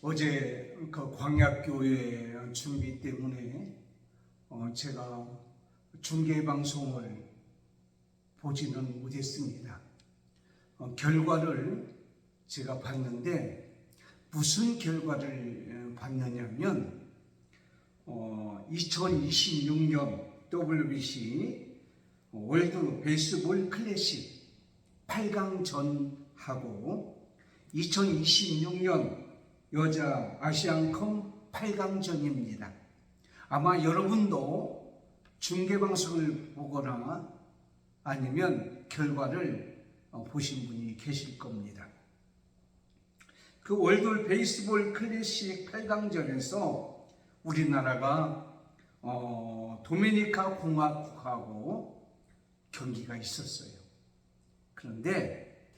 어제 그 광약교회 준비 때문에 제가 중계방송을 보지는 못했습니다. 결과를 제가 봤는데 무슨 결과를 봤느냐면 2026년 WBC 월드 베이스볼 클래식 8강전하고 2026년 여자 아시안컵 8강전입니다. 아마 여러분도 중계방송을 보거나 아니면 결과를 보신 분이 계실 겁니다. 그 월드 베이스볼 클래식 8강전에서 우리나라가 도미니카 공화국하고 경기가 있었어요. 그런데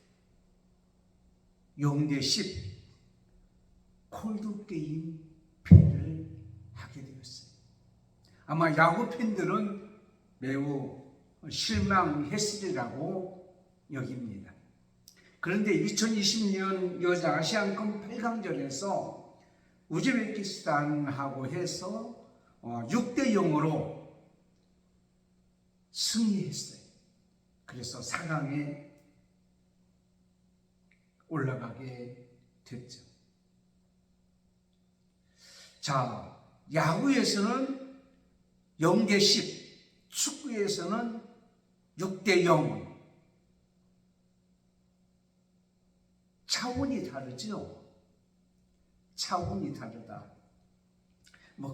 0대10 콜드게임 패배를 하게 되었어요. 아마 야구 팬들은 매우 실망했으리라고 여깁니다. 그런데 2020년 여자 아시안컵 8강전에서 우즈베키스탄하고 해서 6대0으로 승리했어요. 그래서 4강에 올라가게 됐죠. 자, 야구에서는 0대10, 축구에서는 6대0. 차원이 다르죠? 차원이 다르다.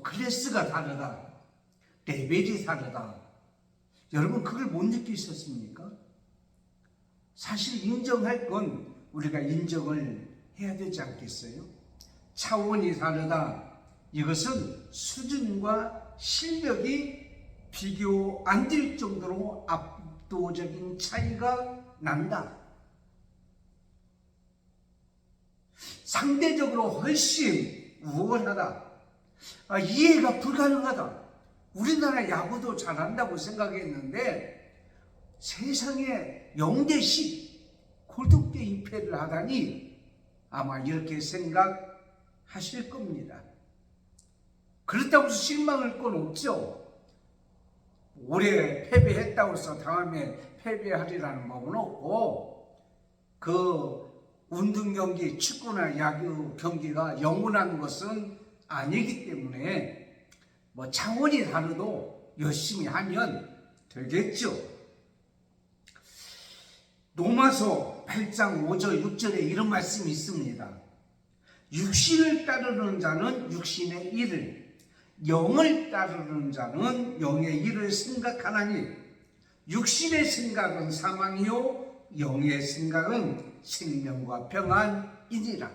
클래스가 다르다. 레벨이 다르다. 여러분 그걸 못 느끼셨습니까? 사실 인정할 건 우리가 인정을 해야 되지 않겠어요? 차원이 다르다. 이것은 수준과 실력이 비교 안 될 정도로 압도적인 차이가 난다. 상대적으로 훨씬 우월하다. 이해가 불가능하다. 우리나라 야구도 잘한다고 생각했는데 세상에 0대10 콜드게임 패를 하다니 아마 이렇게 생각하실 겁니다. 그렇다고 해서 실망할 건 없죠. 올해 패배했다고 해서 다음에 패배하리라는 법은 없고, 그 운동 경기, 축구나 야구 경기가 영원한 것은 아니기 때문에 차원이 다르도 열심히 하면 되겠죠. 로마서 8장 5절 6절에 이런 말씀이 있습니다. 육신을 따르는 자는 육신의 일을, 영을 따르는 자는 영의 일을 생각하나니 육신의 생각은 사망이요 영의 생각은 생명과 평안이니라.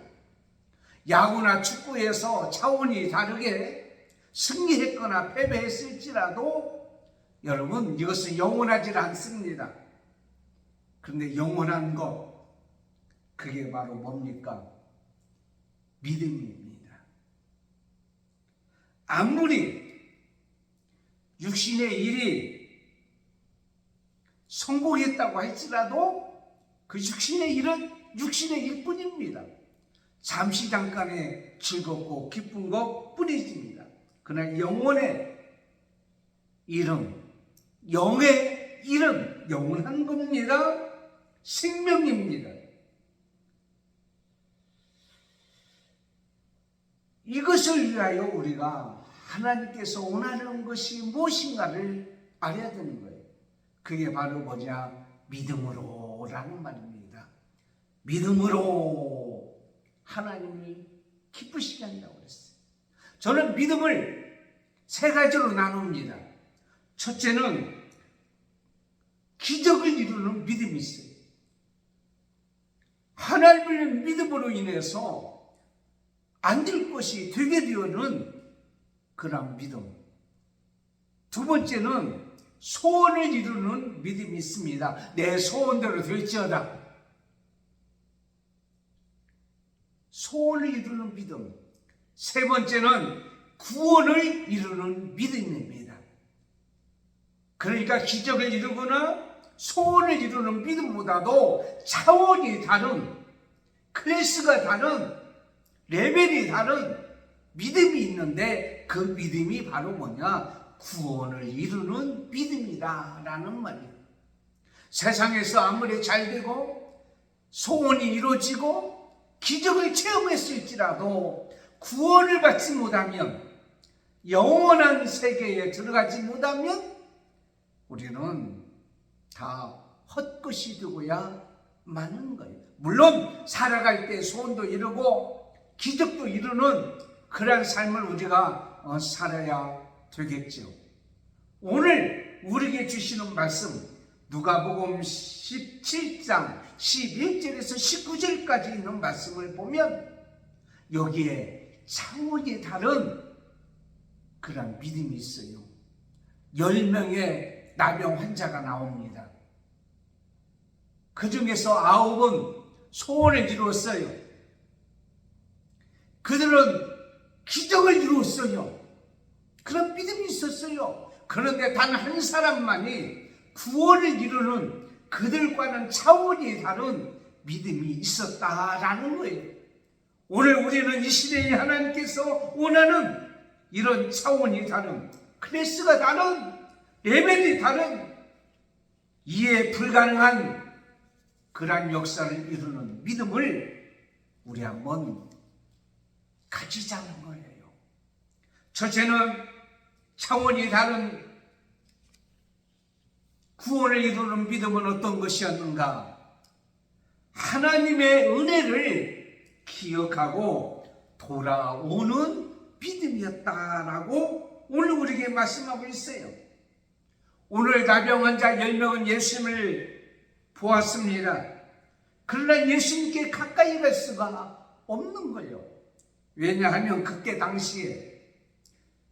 야구나 축구에서 차원이 다르게 승리했거나 패배했을지라도 여러분 이것은 영원하지 않습니다. 그런데 영원한 것, 그게 바로 뭡니까? 믿음입니다. 아무리 육신의 일이 성공했다고 할지라도 그 육신의 일은 육신의 일뿐입니다. 잠시 잠깐의 즐겁고 기쁜 것 뿐이십니다. 그러나 영혼의 일은, 영의 일은 영원한 겁니다. 생명입니다. 이것을 위하여 우리가 하나님께서 원하는 것이 무엇인가를 알아야 되는 거예요. 그게 바로 뭐냐? 믿음으로라는 말입니다. 믿음으로 하나님을 기쁘시게 한다고 그랬어요. 저는 믿음을 세 가지로 나눕니다. 첫째는 기적을 이루는 믿음이 있어요. 하나님을 믿음으로 인해서 안 될 것이 되게 되어는 그런 믿음. 두 번째는 소원을 이루는 믿음이 있습니다. 내 소원대로 될지어다. 소원을 이루는 믿음. 세 번째는 구원을 이루는 믿음입니다. 그러니까 기적을 이루거나 소원을 이루는 믿음보다도 차원이 다른, 클래스가 다른 레벨이 다른 믿음이 있는데 그 믿음이 바로 뭐냐? 구원을 이루는 믿음이다 라는 말이에요. 세상에서 아무리 잘 되고 소원이 이루어지고 기적을 체험했을지라도 구원을 받지 못하면, 영원한 세계에 들어가지 못하면 우리는 다 헛것이 되고야 마는 거예요. 물론 살아갈 때 소원도 이루고 기적도 이루는 그러한 삶을 우리가 살아야 되겠죠. 오늘 우리에게 주시는 말씀, 누가복음 17장 11절에서 19절까지 있는 말씀을 보면 여기에 차원이 다른 그런 믿음이 있어요. 10명의 나병 환자가 나옵니다. 그 중에서 9은 소원을 이루었어요. 그들은 기적을 이루었어요. 그런 믿음이 있었어요. 그런데 단 한 사람만이 구원을 이루는 그들과는 차원이 다른 믿음이 있었다라는 거예요. 오늘 우리는 이 시대에 하나님께서 원하는 이런 차원이 다른, 클래스가 다른, 레벨이 다른, 이해 불가능한 그러한 역사를 이루는 믿음을 우리 한번 가지자는 거예요. 첫째는 차원이 다른 구원을 이루는 믿음은 어떤 것이었는가? 하나님의 은혜를 기억하고 돌아오는 믿음이었다라고 오늘 우리에게 말씀하고 있어요. 오늘 나병 환자 10명은 예수님을 보았습니다. 그러나 예수님께 가까이 갈 수가 없는 거예요. 왜냐하면 그때 당시에,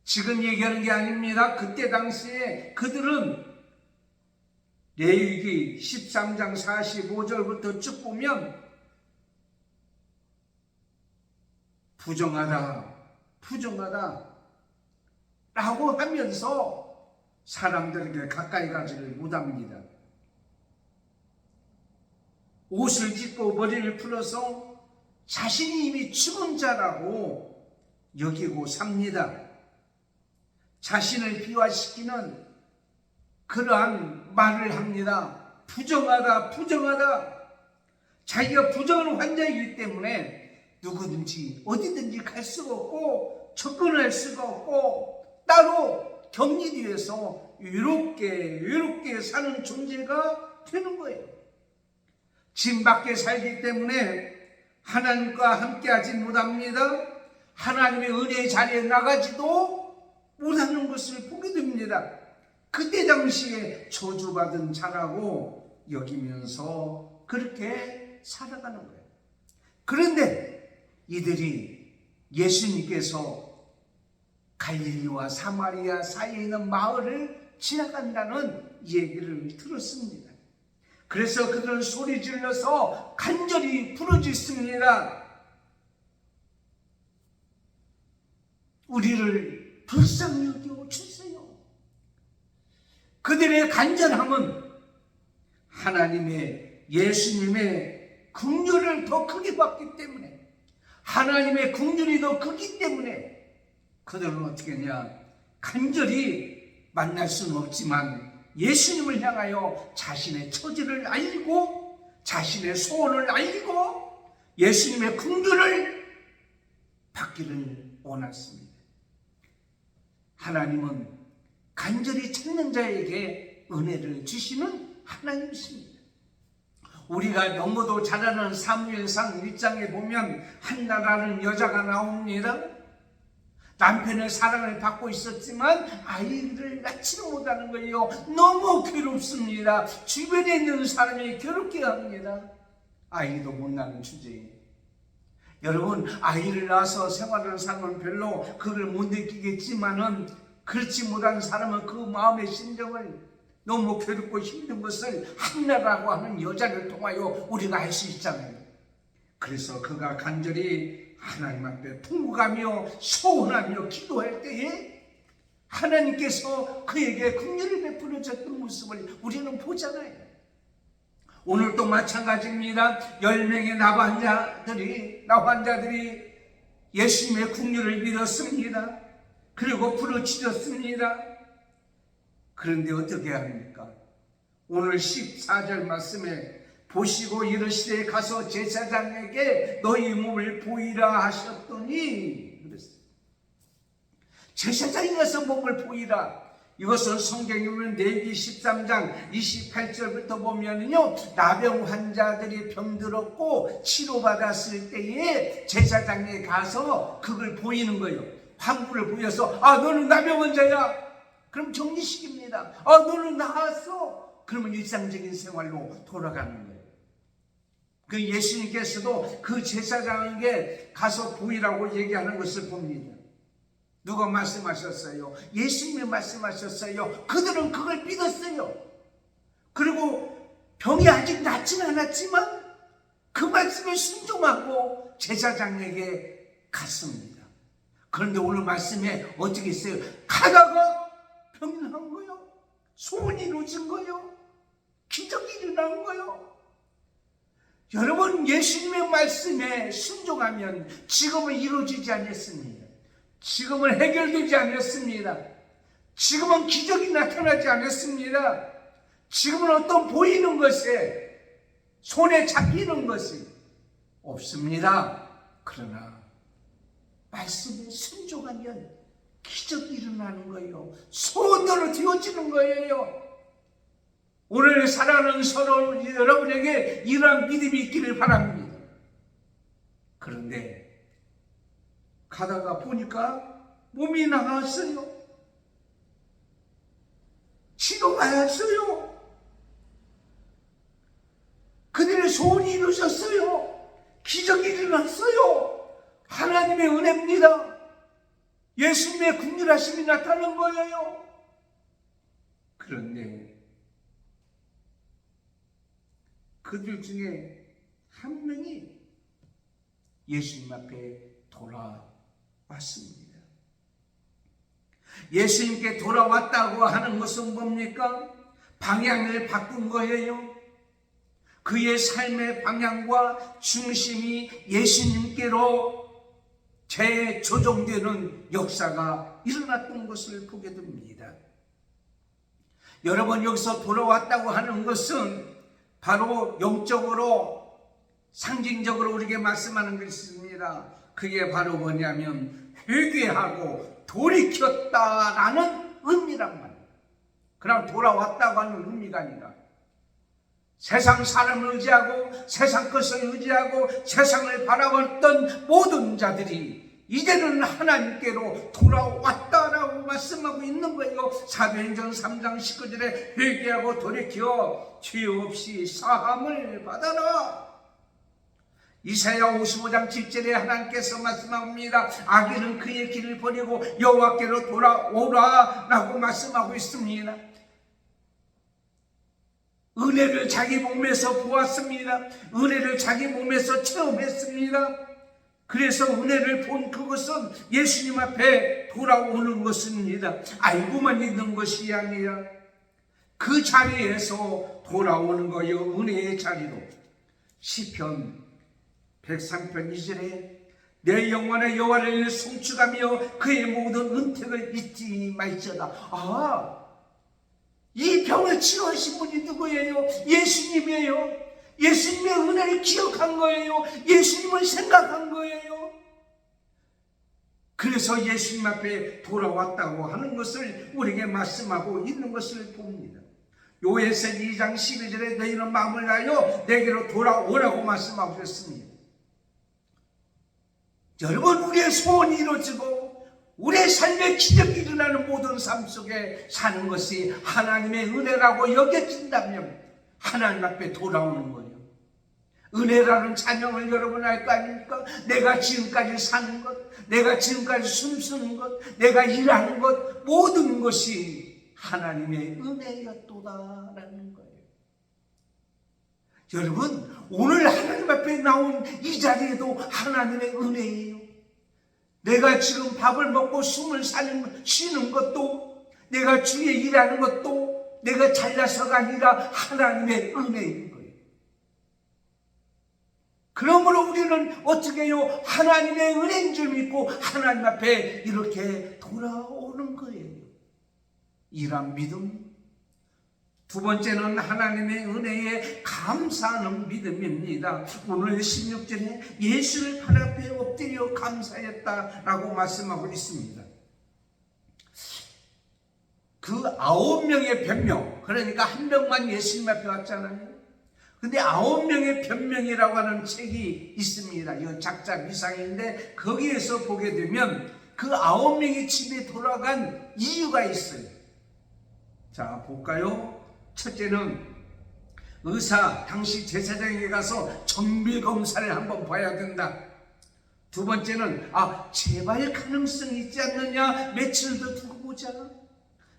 지금 얘기하는 게 아닙니다. 그때 당시에 그들은 레위기 13장 45절부터 쭉 보면 부정하다 라고 하면서 사람들에게 가까이 가지를 못합니다. 옷을 찢고 머리를 풀어서 자신이 이미 죽은 자라고 여기고 삽니다. 자신을 비화시키는 그러한 말을 합니다. 부정하다. 자기가 부정한 환자이기 때문에 누구든지 어디든지 갈 수가 없고 접근할 수가 없고 따로 격리 위해서 외롭게 사는 존재가 되는 거예요. 집 밖에 살기 때문에 하나님과 함께하지 못합니다. 하나님의 은혜의 자리에 나가지도 못하는 것을 보게 됩니다. 그때 당시에 저주받은 자라고 여기면서 그렇게 살아가는 거예요. 그런데 이들이 예수님께서 갈릴리와 사마리아 사이에 있는 마을을 지나간다는 얘기를 들었습니다. 그래서 그들은 소리 질러서 간절히 부르짖습니다. 우리를 불쌍히 여겨 주세요. 그들의 간절함은 하나님의, 예수님의 긍휼을 더 크게 받기 때문에, 하나님의 긍휼이 더 크기 때문에 그들은 어떻게 했냐? 간절히 만날 수는 없지만 예수님을 향하여 자신의 처지를 알고 자신의 소원을 알고 예수님의 긍휼을 받기를 원했습니다. 하나님은 간절히 찾는 자에게 은혜를 주시는 하나님이십니다. 우리가 너무도 잘 아는 사무엘상 1장에 보면 한나라는 여자가 나옵니다. 남편의 사랑을 받고 있었지만 아이를 낳지는 못하는 거예요. 너무 괴롭습니다. 주변에 있는 사람이 괴롭게 합니다. 아이도 못 낳는 주제에 여러분, 아이를 낳아서 생활하는 사람은 별로 그걸 못 느끼겠지만은 그렇지 못한 사람은 그 마음의 심정을, 너무 괴롭고 힘든 것을 한나라고 하는 여자를 통하여 우리가 알 수 있잖아요. 그래서 그가 간절히 하나님 앞에 통곡하며 소원하며 기도할 때에 하나님께서 그에게 긍휼을 베풀어 줬던 모습을 우리는 보잖아요. 오늘도 마찬가지입니다. 10명의 나환자들이 예수님의 국률을 믿었습니다. 그리고 부르짖었습니다. 그런데 어떻게 합니까? 오늘 14절 말씀에 보시고 이르시되 가서 제사장에게 너희 몸을 보이라 하셨더니 그랬어요. 제사장이 가서 몸을 보이라. 이것은 성경에 보면 레위기 13장 28절부터 보면요, 나병 환자들이 병들었고 치료받았을 때에 제사장에 가서 그걸 보이는 거예요. 환부를 보여서 너는 나병 환자야. 그럼 정리시킵니다. 너는 나았어. 그러면 일상적인 생활로 돌아가는 거예요. 그 예수님께서도 그 제사장에게 가서 보이라고 얘기하는 것을 봅니다. 누가 말씀하셨어요? 예수님이 말씀하셨어요. 그들은 그걸 믿었어요. 그리고 병이 아직 낫지는 않았지만 그 말씀에 순종하고 제사장에게 갔습니다. 그런데 오늘 말씀에 어떻게 있어요? 가다가 병이 난 거요. 소원이 이루어진 거요. 기적이 일어난 거요. 여러분, 예수님의 말씀에 순종하면 지금은 이루어지지 않았습니다. 지금은 해결되지 않았습니다. 지금은 기적이 나타나지 않았습니다. 지금은 어떤 보이는 것에 손에 잡히는 것이 없습니다. 그러나 말씀에 순종하면 기적이 일어나는 거예요. 소원대로 되어지는 거예요. 오늘 사랑하는 서로 여러분에게 이러한 믿음이 있기를 바랍니다. 그런데 가다가 보니까 몸이 나갔어요. 치료받았어요. 그들의 소원이 이루어졌어요. 기적이 일어났어요. 하나님의 은혜입니다. 예수님의 긍휼하심이 나타난 거예요. 그런데 그들 중에 한 명이 예수님 앞에 돌아왔습니다. 예수님께 돌아왔다고 하는 것은 뭡니까? 방향을 바꾼 거예요. 그의 삶의 방향과 중심이 예수님께로 재조정되는 역사가 일어났던 것을 보게 됩니다. 여러분, 여기서 돌아왔다고 하는 것은 바로 영적으로 상징적으로 우리에게 말씀하는 것입니다. 그게 바로 뭐냐면 회개하고 돌이켰다라는 의미란 말이에요. 그냥 돌아왔다고 하는 의미가 아니라 세상 사람을 의지하고 세상 것을 의지하고 세상을 바라봤던 모든 자들이 이제는 하나님께로 돌아왔다라고 말씀하고 있는 거예요. 사도행전 3장 19절에 회개하고 돌이켜 죄 없이 사함을 받아라. 이사야 55장 7절에 하나님께서 말씀합니다. 악인은 그의 길을 버리고 여호와께로 돌아오라 라고 말씀하고 있습니다. 은혜를 자기 몸에서 보았습니다. 은혜를 자기 몸에서 체험했습니다. 그래서 은혜를 본 그것은 예수님 앞에 돌아오는 것입니다. 알고만 있는 것이 아니라 그 자리에서 돌아오는 거예요. 은혜의 자리로. 시편 103편 2절에 내 영혼의 여호와를 송축하며 그의 모든 은택을 잊지 말지어다. 이 병을 치료하신 분이 누구예요? 예수님이에요. 예수님의 은혜를 기억한 거예요. 예수님을 생각한 거예요. 그래서 예수님 앞에 돌아왔다고 하는 것을 우리에게 말씀하고 있는 것을 봅니다. 요에스겔 2장 12절에 너희는 마음을 다하여 내게로 돌아오라고 말씀하고 있습니다. 여러분, 우리의 소원이 이루어지고 우리의 삶에 기적이 일어나는 모든 삶 속에 사는 것이 하나님의 은혜라고 여겨진다면 하나님 앞에 돌아오는 거예요. 은혜라는 찬양을 여러분 알 거 아닙니까? 내가 지금까지 사는 것, 내가 지금까지 숨쉬는 것, 내가 일하는 것, 모든 것이 하나님의 은혜였도다라는 거예요. 여러분, 오늘 하나님 앞에 나온 이 자리에도 하나님의 은혜예요. 내가 지금 밥을 먹고 숨을 쉬는 것도, 내가 주에 일하는 것도 내가 잘나서가 아니라 하나님의 은혜인 거예요. 그러므로 우리는 어떻게 해요? 하나님의 은혜인 줄 믿고 하나님 앞에 이렇게 돌아오는 거예요. 이런 믿음. 두 번째는 하나님의 은혜에 감사하는 믿음입니다. 오늘 16절에 예수를 발 앞에 엎드려 감사했다라고 말씀하고 있습니다. 그 9명의 변명, 그러니까 한 명만 예수님 앞에 왔잖아요. 근데 9명의 변명이라고 하는 책이 있습니다. 이건 작자 미상인데 거기에서 보게 되면 그 9명이 집에 돌아간 이유가 있어요. 자, 볼까요? 첫째는 의사, 당시 제사장에게 가서 정밀 검사를 한번 봐야 된다. 두 번째는 재발 가능성이 있지 않느냐, 며칠 더 두고 보자.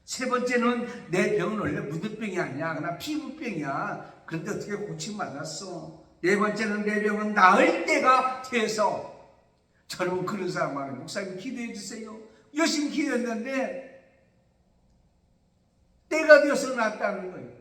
세 번째는 내 병은 원래 무드병이 아니야, 그냥 피부병이야. 그런데 어떻게 고침받았어. 네 번째는 내 병은 나을 때가 돼서. 저는 그런 사람 말해요. 목사님 기도해 주세요. 열심히 기도했는데 때가 되어서 낫다는 거예요.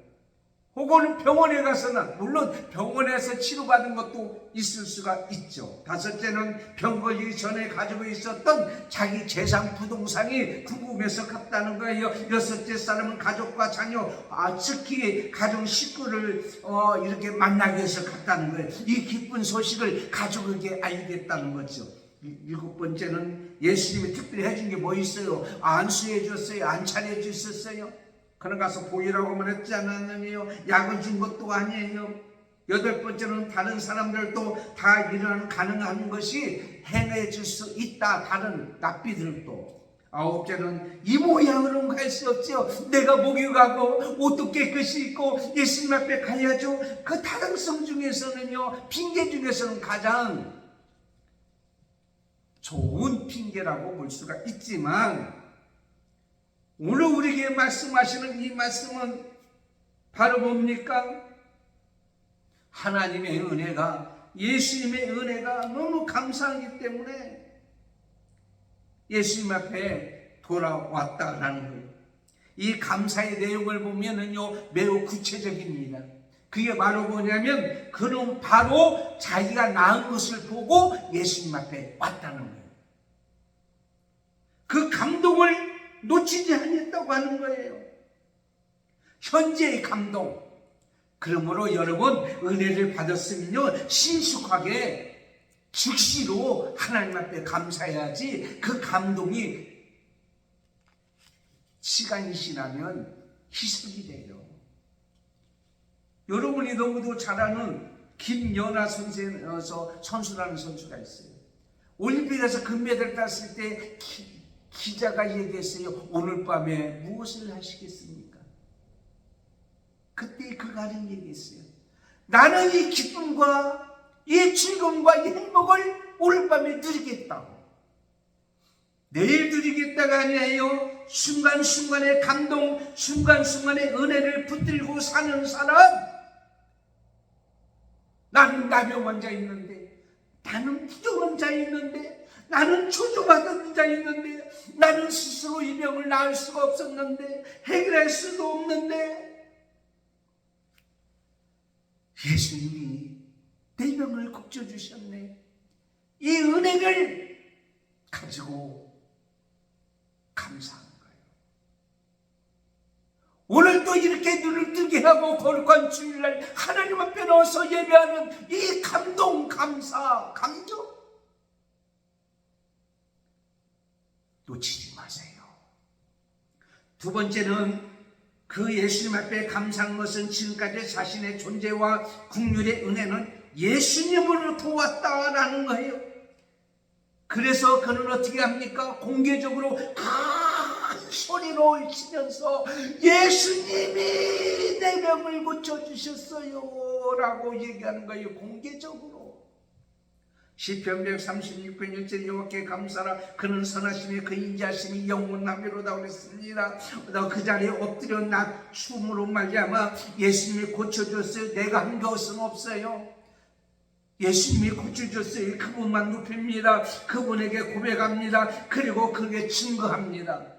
혹은 병원에 가서는, 물론 병원에서 치료받은 것도 있을 수가 있죠. 다섯째는 병 걸리기 전에 가지고 있었던 자기 재산 부동산이 궁금해서 갔다는 거예요. 여섯째 사람은 가족과 자녀, 특히 가정 식구를 이렇게 만나기 위해서 갔다는 거예요. 이 기쁜 소식을 가족에게 알리겠다는 거죠. 일곱 번째는 예수님이 특별히 해준 게 뭐 있어요? 안수해 줬어요. 안차려 주셨어요. 그는 가서 보이라고만 했지 않았느니요, 약을 준 것도 아니에요. 여덟 번째는 다른 사람들도 다 이런 가능한 것이 행해 줄 수 있다, 다른 납비들도. 아홉째는 이 모양으로는 갈 수 없죠. 내가 목욕하고 옷도 깨끗이 입고 예수님 앞에 가야죠. 그 타당성 중에서는요, 핑계 중에서는 가장 좋은 핑계라고 볼 수가 있지만, 오늘 우리에게 말씀하시는 이 말씀은 바로 뭡니까? 하나님의 은혜가, 예수님의 은혜가 너무 감사하기 때문에 예수님 앞에 돌아왔다라는 거예요. 이 감사의 내용을 보면은요, 매우 구체적입니다. 그게 바로 뭐냐면, 그는 바로 자기가 낳은 것을 보고 예수님 앞에 왔다는 거예요. 그 감동을 놓치지 않았다고 하는 거예요. 현재의 감동. 그러므로 여러분, 은혜를 받았으면요, 신속하게 즉시로 하나님 앞에 감사해야지, 그 감동이 시간이 지나면 희석이 돼요. 여러분이 너무도 잘 아는 김연아 선수라는 선수가 있어요. 올림픽에서 금메달 땄을 때 기자가 얘기했어요. 오늘 밤에 무엇을 하시겠습니까? 그때 그가 하는 얘기했어요. 나는 이 기쁨과 이 즐거움과 이 행복을 오늘 밤에 누리겠다고. 내일 누리겠다가 아니에요. 순간순간의 감동, 순간순간의 은혜를 붙들고 사는 사람. 나는 나병 자 있는데, 나는 부정한 자 있는데, 나는 조종받은 자 있는데, 나는 스스로 이 병을 나을 수가 없었는데, 해결할 수도 없는데, 예수님이 내 병을 고쳐주셨네. 이 은혜를 가지고 감사하는 거예요. 오늘도 이렇게 눈을 뜨게 하고 거룩한 주일날 하나님 앞에 나와서 예배하는 이 감동, 감사, 감격 놓치지 마세요. 두 번째는 그 예수님 앞에 감사한 것은 지금까지 자신의 존재와 국률의 은혜는 예수님으로 도왔다라는 거예요. 그래서 그는 어떻게 합니까? 공개적으로 큰 소리로 외치면서 예수님이 내 병을 고쳐주셨어요 라고 얘기하는 거예요. 공개적으로. 시편 136편 1절 여호와께 감사라. 그는 선하심에 그 인자하심이 영원하리로다 그랬습니다. 그 자리에 엎드려 낮춤으로 말미암아 예수님이 고쳐줬어요. 내가 한 것은 없어요. 예수님이 고쳐줬어요. 그분만 높입니다. 그분에게 고백합니다. 그리고 그게 증거합니다.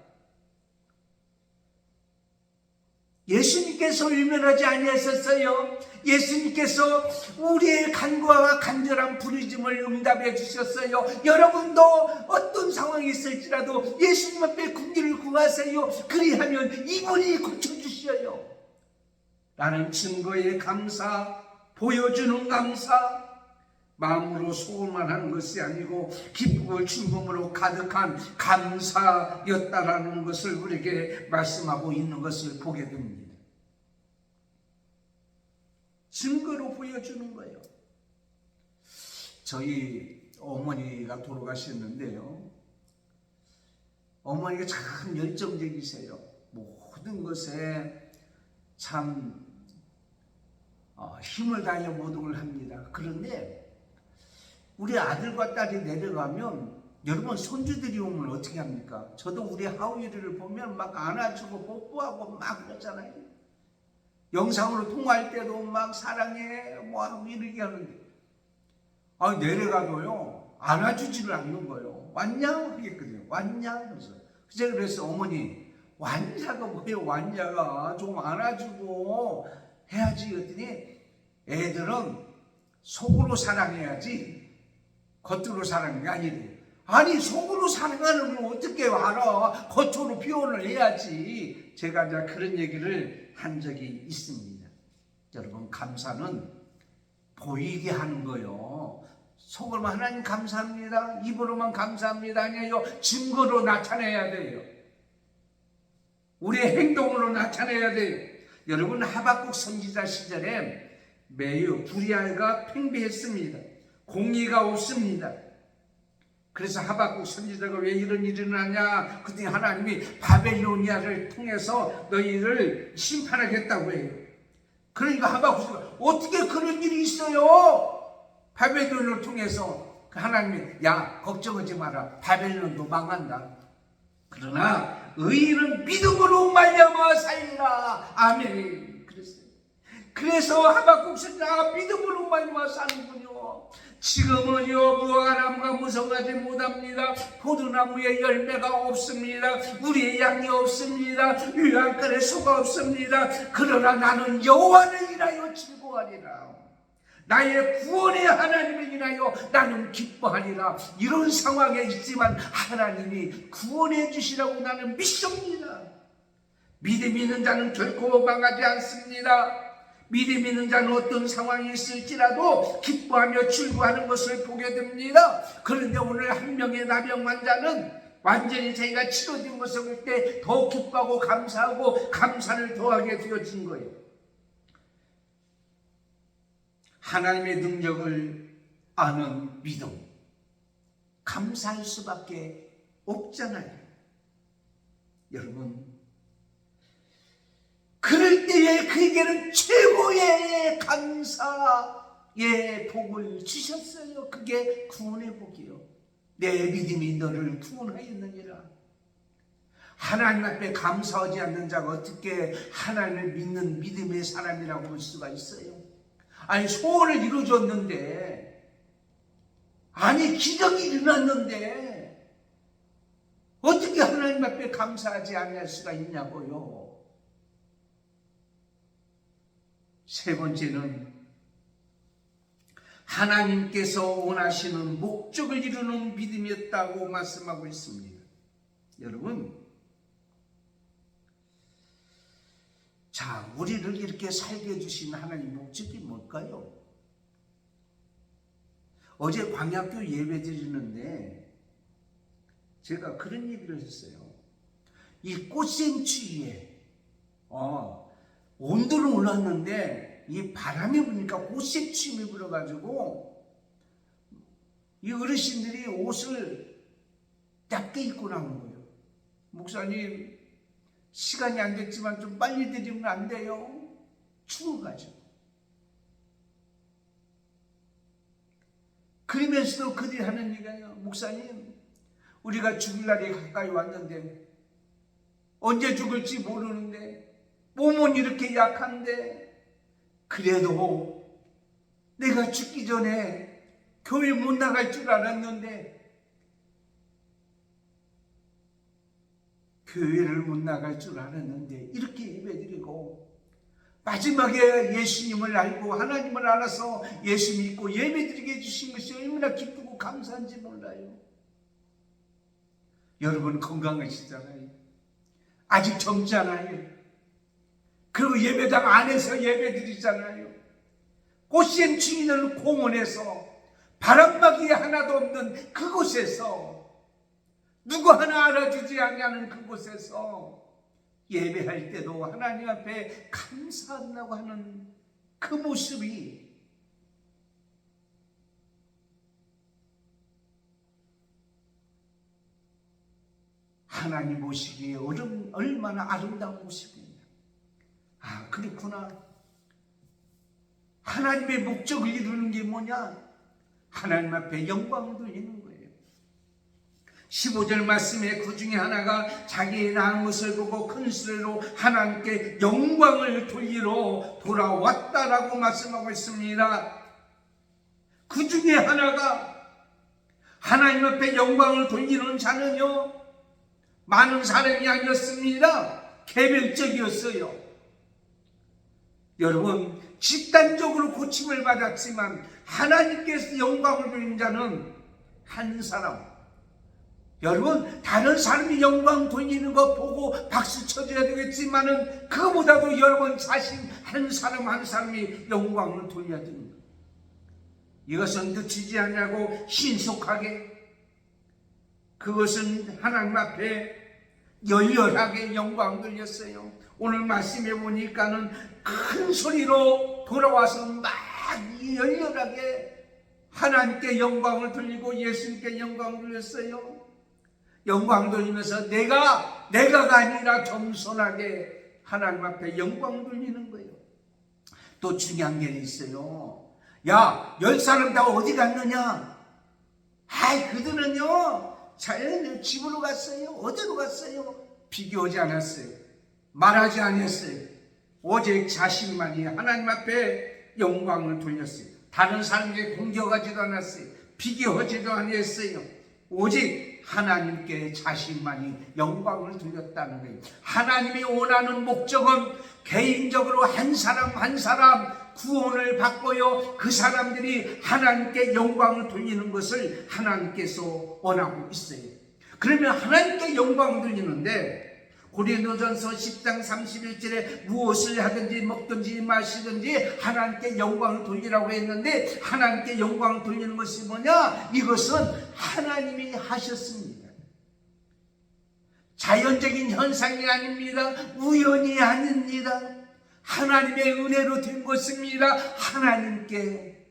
예수님께서 외면하지 아니하셨어요. 예수님께서 우리의 간구와 간절한 부르짖음을 응답해 주셨어요. 여러분도 어떤 상황이 있을지라도 예수님 앞에 궁기를 구하세요. 그리하면 이분이 고쳐주셔요. 라는 증거의 감사, 보여주는 감사, 마음으로 소원만 하는 것이 아니고 기쁨을 즐거움으로 가득한 감사였다라는 것을 우리에게 말씀하고 있는 것을 보게 됩니다. 증거로 보여주는 거예요. 저희 어머니가 돌아가셨는데요, 어머니가 참 열정적이세요. 모든 것에 참 힘을 다해 모든 걸 합니다. 그런데 우리 아들과 딸이 내려가면 여러분 손주들이 오면 어떻게 합니까? 저도 우리 하우이를 보면 막 안아주고 뽀뽀하고 막 그러잖아요. 영상으로 통화할 때도 막 사랑해 뭐 하고 이렇게 하는데 내려가도요 안아주지를 않는 거예요. 왔냐? 하겠거든요. 왔냐? 그래서 어머니 왔냐가 뭐예요? 왔냐가 좀 안아주고 해야지 했더니 애들은 속으로 사랑해야지 겉으로 사랑하는 게 아니래. 아니 속으로 사랑하는 걸 어떻게 알아? 겉으로 표현을 해야지. 제가 이제 그런 얘기를 한 적이 있습니다. 여러분 감사는 보이게 하는 거요. 속으로만 하나님 감사합니다, 입으로만 감사합니다 아니에요. 증거로 나타내야 돼요. 우리의 행동으로 나타내야 돼요. 여러분 하박국 선지자 시절에 매우 불의가 팽배했습니다. 공의가 없습니다. 그래서 하박국 선지자가 왜 이런 일이 일어나냐? 그때 하나님이 바벨로니아를 통해서 너희를 심판하겠다고 해요. 그러니까 하박국 선지자가 어떻게 그런 일이 있어요? 바벨론을 통해서 하나님이 야 걱정하지 마라, 바벨론도 망한다. 그러나 의인은 믿음으로 말미암아 살리라. 아멘. 그래서 하박국 선지자가 믿음으로 말미암아 사는군요. 지금은요 무화과나무가 무성하지 못합니다. 포도나무에 열매가 없습니다. 우리의 양이 없습니다. 유황가에 소가 없습니다. 그러나 나는 여호와를 인하여 즐거워하리라. 나의 구원의 하나님을 인하여 나는 기뻐하리라. 이런 상황에 있지만 하나님이 구원해 주시라고 나는 믿습니다. 믿음 있는 자는 결코 망하지 않습니다. 믿음 있는 자는 어떤 상황이 있을지라도 기뻐하며 즐거워하는 것을 보게 됩니다. 그런데 오늘 한 명의 나병 환자는 완전히 자기가 치료된 것을 볼 때 더 기뻐하고 감사하고 감사를 더하게 되어진 거예요. 하나님의 능력을 아는 믿음, 감사할 수밖에 없잖아요. 여러분 그럴 때에 그에게는 최고의 감사의 복을 주셨어요. 그게 구원의 복이요. 내 믿음이 너를 구원하였느니라. 하나님 앞에 감사하지 않는 자가 어떻게 하나님을 믿는 믿음의 사람이라고 볼 수가 있어요? 아니 소원을 이루어줬는데, 아니 기적이 일어났는데 어떻게 하나님 앞에 감사하지 않을 수가 있냐고요. 세 번째는 하나님께서 원하시는 목적을 이루는 믿음이었다고 말씀하고 있습니다. 여러분, 자, 우리를 이렇게 살게 해주신 하나님 목적이 뭘까요? 어제 광야교 예배 드리는데 제가 그런 얘기를 했어요. 이 꽃샘추위에 온도는 올랐는데 이 바람이 부니까 꽃샘추위에 불어가지고 이 어르신들이 옷을 얇게 입고 나온 거예요. 목사님 시간이 안 됐지만 좀 빨리 드리면 안 돼요? 추워가지고. 그러면서도 그들이 하는 얘기예요. 목사님 우리가 죽을 날이 가까이 왔는데 언제 죽을지 모르는데 몸은 이렇게 약한데 그래도 내가 죽기 전에 교회 못 나갈 줄 알았는데 교회를 못 나갈 줄 알았는데 이렇게 예배드리고 마지막에 예수님을 알고 하나님을 알아서 예수 믿고 예배드리게 해주신 것이 얼마나 기쁘고 감사한지 몰라요. 여러분 건강하시잖아요. 아직 젊잖아요. 그리고 예배당 안에서 예배드리잖아요. 꽃샘 추이는 공원에서 바람막이 하나도 없는 그곳에서 누구 하나 알아주지 않냐는 그곳에서 예배할 때도 하나님 앞에 감사한다고 하는 그 모습이 하나님 보시기에 얼마나 아름다운 모습입니다. 아, 그렇구나. 하나님의 목적을 이루는 게 뭐냐? 하나님 앞에 영광을 돌리는 거예요. 15절 말씀에 그 중에 하나가 자기의 낳은 것을 보고 큰 소리로 하나님께 영광을 돌리러 돌아왔다라고 말씀하고 있습니다. 그 중에 하나가 하나님 앞에 영광을 돌리는 자는요, 많은 사람이 아니었습니다. 개별적이었어요. 여러분, 집단적으로 고침을 받았지만 하나님께서 영광을 돌리는 자는 한 사람. 여러분, 다른 사람이 영광 돌리는 거 보고 박수 쳐줘야 되겠지만은 그보다도 여러분 자신 한 사람 한 사람이 영광을 돌려야 됩니다. 이것은 늦추지 않냐고 신속하게, 그것은 하나님 앞에 열렬하게 영광 돌렸어요. 오늘 말씀해 보니까는 큰 소리로 돌아와서 막 열렬하게 하나님께 영광을 돌리고 예수님께 영광을 돌렸어요. 영광 돌리면서 내가가 아니라 겸손하게 하나님 앞에 영광 돌리는 거예요. 또 중요한 게 있어요. 야, 10사람 다 어디 갔느냐? 아이, 그들은요 자연 집으로 갔어요. 어디로 갔어요? 비교하지 않았어요. 말하지 않았어요. 오직 자신만이 하나님 앞에 영광을 돌렸어요. 다른 사람에게 공격하지도 않았어요. 비교하지도 않았어요. 오직 하나님께 자신만이 영광을 돌렸다는 거예요. 하나님이 원하는 목적은 개인적으로 한 사람 한 사람 구원을 받고요, 그 사람들이 하나님께 영광을 돌리는 것을 하나님께서 원하고 있어요. 그러면 하나님께 영광을 돌리는데 고린도전서 10장 31절에 무엇을 하든지 먹든지 마시든지 하나님께 영광을 돌리라고 했는데, 하나님께 영광을 돌리는 것이 뭐냐? 이것은 하나님이 하셨습니다. 자연적인 현상이 아닙니다. 우연이 아닙니다. 하나님의 은혜로 된 것입니다. 하나님께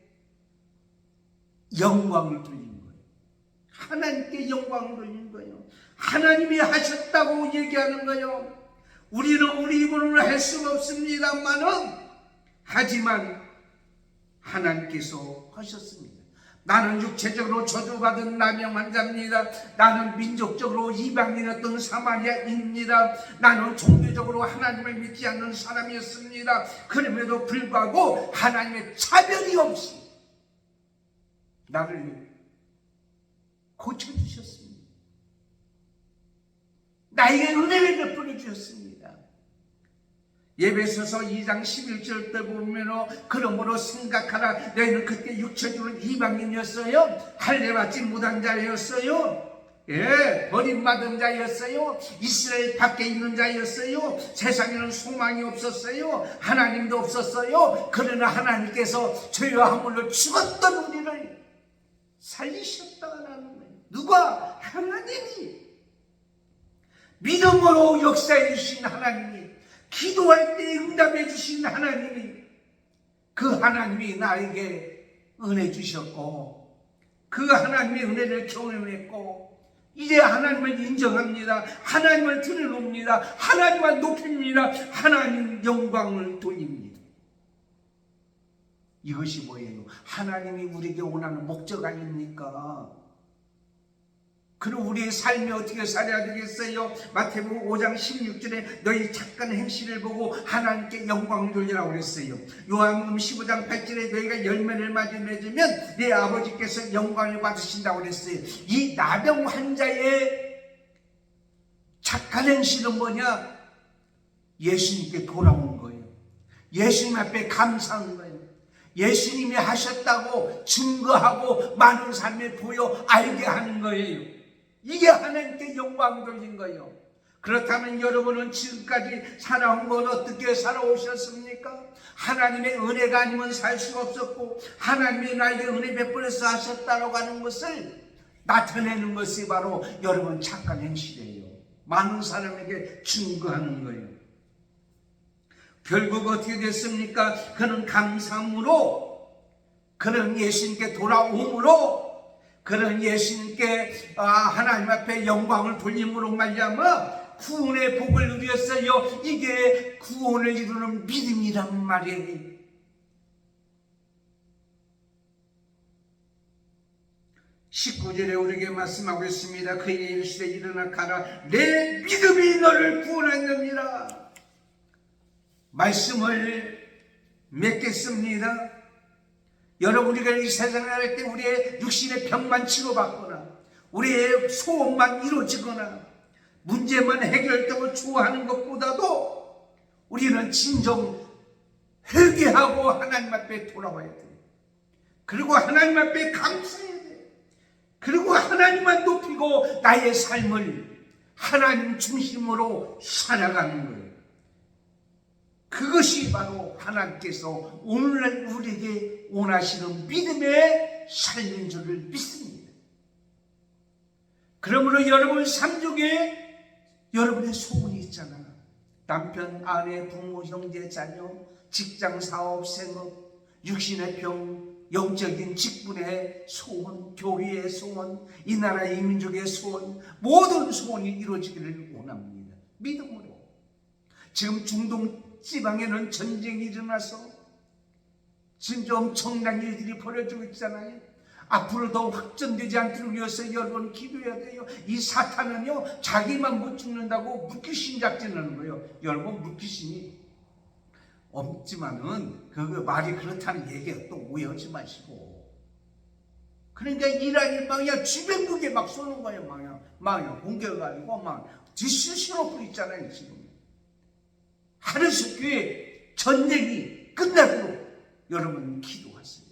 영광을 돌리는 거예요. 하나님께 영광을 돌리는 거예요. 하나님이 하셨다고 얘기하는 거예요. 우리는 우리 입으로는 할 수가 없습니다만은, 하지만 하나님께서 하셨습니다. 나는 육체적으로 저주받은 남영 환자입니다. 나는 민족적으로 이방인이었던 사마리아인입니다. 나는 종교적으로 하나님을 믿지 않는 사람이었습니다. 그럼에도 불구하고 하나님의 차별이 없이 나를 고쳐주셨습니다. 나에게 은혜를 베풀어 주셨습니다. 예배소서 2장 11절 때 보면 그러므로 생각하라, 너희는 그때 육체적으로 이방인이었어요. 할례받지 못한 자였어요. 버림받은 자였어요. 이스라엘 밖에 있는 자였어요. 세상에는 소망이 없었어요. 하나님도 없었어요. 그러나 하나님께서 죄와 허물로 죽었던 우리를 살리셨다는 거예요. 누가? 하나님이. 믿음으로 역사해 주신 하나님이, 기도할 때 응답해 주신 하나님이, 그 하나님이 나에게 은혜 주셨고, 그 하나님의 은혜를 경험했고, 이제 하나님을 인정합니다. 하나님을 드러냅니다. 하나님을 높입니다. 하나님 영광을 돌립니다. 이것이 뭐예요? 하나님이 우리에게 원하는 목적 아닙니까? 그럼 우리의 삶이 어떻게 살아야 되겠어요? 마태복음 5장 16절에 너희 착한 행실을 보고 하나님께 영광을 돌리라고 그랬어요. 요한복음 15장 8절에 너희가 열매를 많이 맺으면 내 아버지께서 영광을 받으신다고 그랬어요. 이 나병 환자의 착한 행실은 뭐냐? 예수님께 돌아온 거예요. 예수님 앞에 감사한 거예요. 예수님이 하셨다고 증거하고 많은 삶에 보여 알게 하는 거예요. 이게 하나님께 영광 돌린 거예요. 그렇다면 여러분은 지금까지 살아온 건 어떻게 살아오셨습니까? 하나님의 은혜가 아니면 살 수가 없었고, 하나님이 나에게 은혜 베풀어서 하셨다고 하는 것을 나타내는 것이 바로 여러분 착한 행실이에요. 많은 사람에게 증거하는 거예요. 결국 어떻게 됐습니까? 그는 감사함으로, 그는 예수님께 돌아옴으로, 그는 예수님께 하나님 앞에 영광을 돌림으로 말미암아 구원의 복을 누렸어요. 이게 구원을 이루는 믿음이란 말이에요. 19절에 우리에게 말씀하고 있습니다. 그에게 이르시되 일어나 가라, 내 믿음이 너를 구원하느니라. 말씀을 맺겠습니다. 여러분, 우리가 이 세상에 살 때 우리의 육신의 병만 치료받거나 우리의 소원만 이루어지거나 문제만 해결되고 좋아하는 것보다도 우리는 진정 회개하고 하나님 앞에 돌아와야 돼요. 그리고 하나님 앞에 감사해야 돼요. 그리고 하나님만 높이고 나의 삶을 하나님 중심으로 살아가는 거예요. 그것이 바로 하나님께서 오늘날 우리에게 원하시는 믿음의 삶인 줄을 믿습니다. 그러므로 여러분 삶 중에 여러분의 소원이 있잖아. 남편, 아내, 부모, 형제, 자녀, 직장, 사업, 생업, 육신의 병, 영적인 직분의 소원, 교회의 소원, 이 나라의 민족의 소원, 모든 소원이 이루어지기를 원합니다. 믿음으로. 지금 중동 지방에는 전쟁이 일어나서 진짜 엄청난 일들이 벌어지고 있잖아요. 앞으로 더 확전되지 않도록 위해서 여러분 기도해야 돼요. 이 사탄은요, 자기만 못 죽는다고 무기신 작전하는 거예요. 여러분, 무기신이 없지만은 그 말이 그렇다는 얘기가 또 오해하지 마시고. 그러니까 이란이 막야 주변국에 막 쏘는 거예요. 막야 공격하고 막 디스신호프 있잖아요. 지금 하늘속교회 전쟁이 끝나도록 여러분 기도하세요.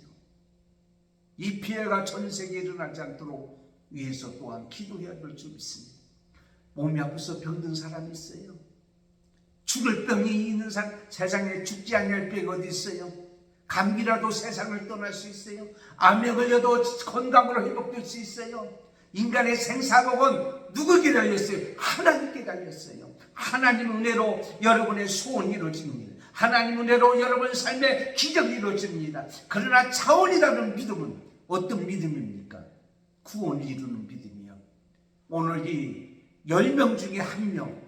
이 피해가 전 세계에 일어나지 않도록 위해서 또한 기도해야 될 줄 믿습니다. 몸이 아파서 병든 사람이 있어요. 죽을 병이 있는 사람, 세상에 죽지 않을 병이 어디 있어요? 감기라도 세상을 떠날 수 있어요. 암에 걸려도 건강으로 회복될 수 있어요. 인간의 생사복은 누구에게 달렸어요? 하나님께 달렸어요. 하나님 은혜로 여러분의 소원이 이루어집니다. 하나님 은혜로 여러분 삶의 기적이 이루어집니다. 그러나 차원이라는 믿음은 어떤 믿음입니까? 구원을 이루는 믿음이요. 오늘 이 10명 중에 1명,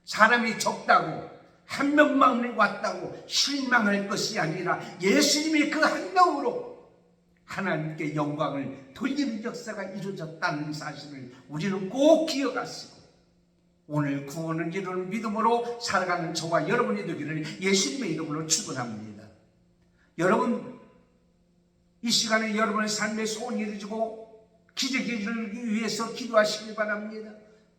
사람이 적다고 한 명만 왔다고 실망할 것이 아니라 예수님이 그 한 명으로 하나님께 영광을 돌리는 역사가 이루어졌다는 사실을 우리는 꼭 기억하시고, 오늘 구원을 이루는 믿음으로 살아가는 저와 여러분이 되기를 예수님의 이름으로 축원합니다. 여러분, 이 시간에 여러분의 삶의 소원이 이루어지고 기적이 이루기 위해서 기도하시길 바랍니다.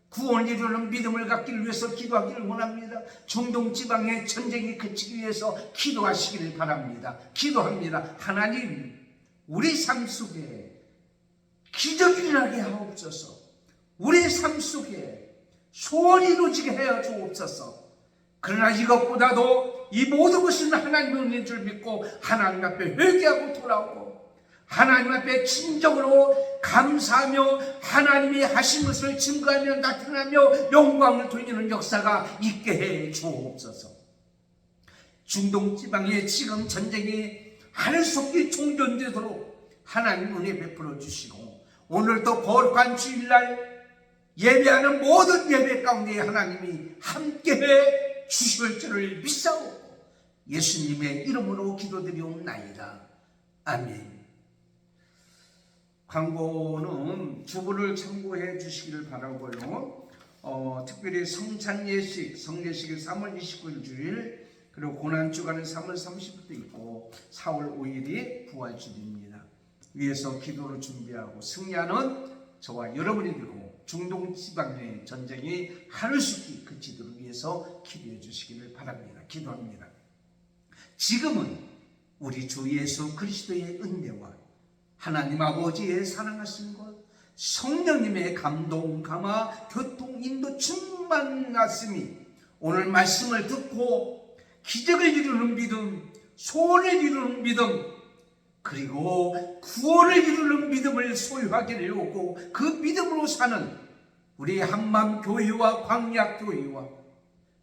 구원을 이루는 믿음을 갖기 위해서 기도하기를 원합니다. 중동 지방의 전쟁이 그치기 위해서 기도하시기를 바랍니다. 기도합니다. 하나님, 우리 삶 속에 기적이 일어나게 하옵소서. 우리 삶 속에 소원이 이루어지게 하여 주옵소서. 그러나 이것보다도 이 모든 것은 하나님의 은혜인 줄 믿고 하나님 앞에 회개하고 돌아오고 하나님 앞에 진정으로 감사하며 하나님이 하신 것을 증거하며 나타나며 영광을 돌리는 역사가 있게 해 주옵소서. 중동 지방에 지금 전쟁이 하늘속에 종전되도록 하나님 은혜 베풀어 주시고, 오늘도 거룩한 주일날 예배하는 모든 예배 가운데 하나님이 함께해 주실 줄을 믿사오고 예수님의 이름으로 기도드리옵나이다. 아멘. 광고는 주보를 참고해 주시기를 바라고요. 특별히 성찬예식, 성례식이 3월 29일 주일, 그리고 고난주간은 3월 30일도 있고 4월 5일이 부활주일입니다. 위에서 기도를 준비하고 승리하는 저와 여러분이 되고 중동 지방의 전쟁이 하루속히 그치도록 위해서 기도해 주시기를 바랍니다. 기도합니다. 지금은 우리 주 예수 그리스도의 은혜와 하나님 아버지의 사랑하심과 성령님의 감동, 감화, 교통, 인도 충만하심이 오늘 말씀을 듣고 기적을 이루는 믿음, 소원을 이루는 믿음, 그리고 구원을 이루는 믿음을 소유하기를 오고 그 믿음으로 사는 우리 한맘교회와 광약교회와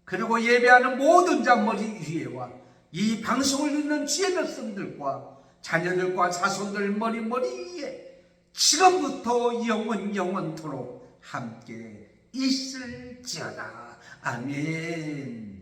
그리고 예배하는 모든 잔머리 위에와 이 방송을 듣는 주의 백성들과 자녀들과 자손들 머리 위에 지금부터 영원토록 함께 있을지어다. 아멘.